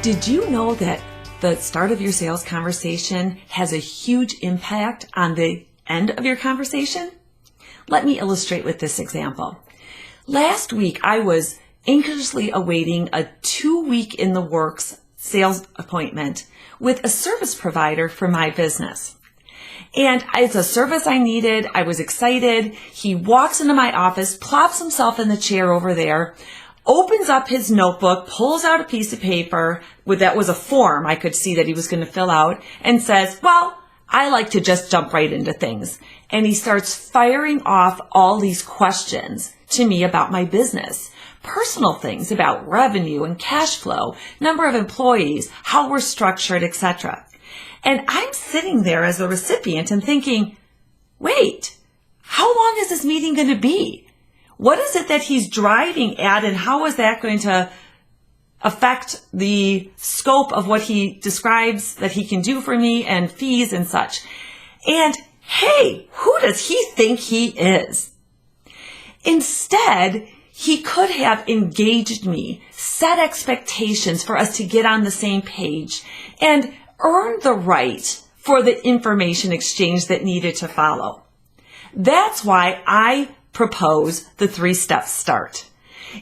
Did you know that the start of your sales conversation has a huge impact on the end of your conversation? Let me illustrate with this example. Last week, I was anxiously awaiting a 2-week in the works sales appointment with a service provider for my business. And it's a service I needed. I was excited. He walks into my office, plops himself in the chair over there, opens up his notebook, pulls out a piece of paper that was a form I could see that he was going to fill out, and says, well, I like to just jump right into things. And he starts firing off all these questions to me about my business, personal things about revenue and cash flow, number of employees, how we're structured, etc. And I'm sitting there as a recipient and thinking, wait, how long is this meeting going to be? What is it that he's driving at, and how is that going to affect the scope of what he describes that he can do for me and fees and such? And hey, who does he think he is? Instead, he could have engaged me, set expectations for us to get on the same page, and earn the right for the information exchange that needed to follow. That's why I propose the 3-step start.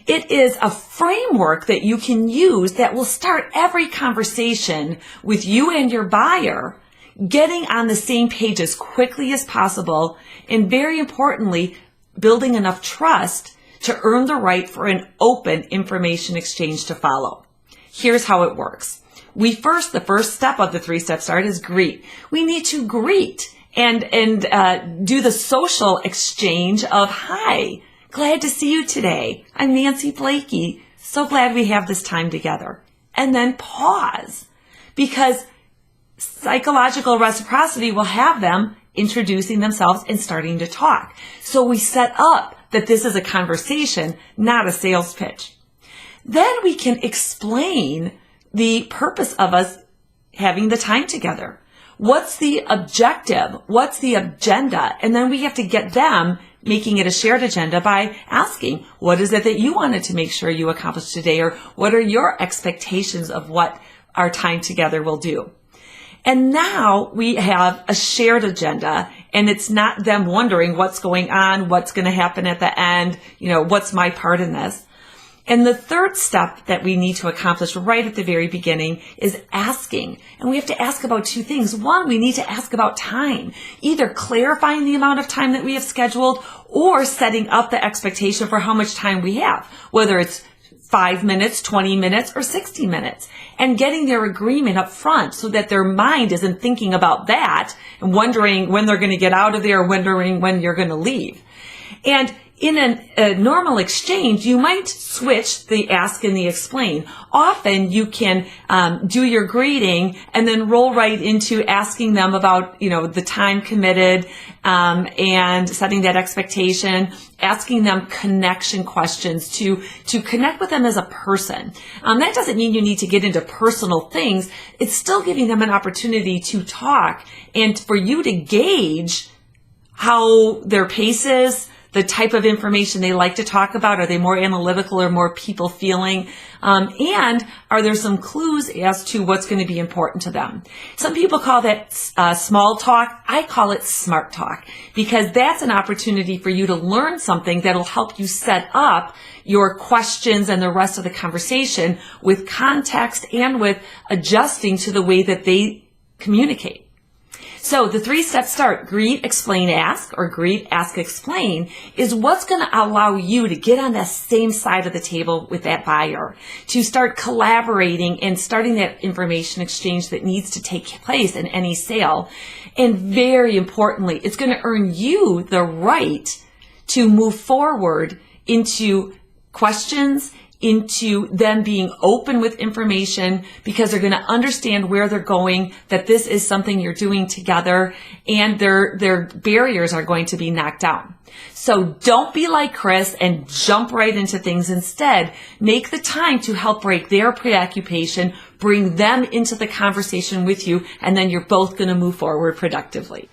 It is a framework that you can use that will start every conversation with you and your buyer getting on the same page as quickly as possible, and very importantly, building enough trust to earn the right for an open information exchange to follow. Here's how it works. The first step of the 3-step start is greet. We need to greet and do the social exchange of, hi, glad to see you today. I'm Nancy Bleeke. So glad we have this time together. And then pause, because psychological reciprocity will have them introducing themselves and starting to talk. So we set up that this is a conversation, not a sales pitch. Then we can explain the purpose of us having the time together. What's the objective? What's the agenda? And then we have to get them making it a shared agenda by asking, what is it that you wanted to make sure you accomplished today? Or what are your expectations of what our time together will do? And now we have a shared agenda, and it's not them wondering what's going on, what's going to happen at the end, what's my part in this. And the third step that we need to accomplish right at the very beginning is asking. And we have to ask about 2 things. One, we need to ask about time, either clarifying the amount of time that we have scheduled or setting up the expectation for how much time we have, whether it's 5 minutes, 20 minutes, or 60 minutes, and getting their agreement up front so that their mind isn't thinking about that and wondering when they're going to get out of there, wondering when you're going to leave. And in a normal exchange, you might switch the ask and the explain. Often you can do your greeting and then roll right into asking them about, the time committed and setting that expectation, asking them connection questions to connect with them as a person. That doesn't mean you need to get into personal things. It's still giving them an opportunity to talk and for you to gauge how their pace is, the type of information they like to talk about. Are they more analytical or more people feeling? And are there some clues as to what's going to be important to them? Some people call that small talk. I call it smart talk, because that's an opportunity for you to learn something that'll help you set up your questions and the rest of the conversation with context and with adjusting to the way that they communicate. So the 3-step start, greet, explain, ask, or greet, ask, explain, is what's going to allow you to get on the same side of the table with that buyer, to start collaborating and starting that information exchange that needs to take place in any sale. And very importantly, it's going to earn you the right to move forward into questions, into them being open with information, because they're going to understand where they're going, that this is something you're doing together, and their barriers are going to be knocked down. So don't be like Chris and jump right into things. Instead, make the time to help break their preoccupation, bring them into the conversation with you, and then you're both going to move forward productively.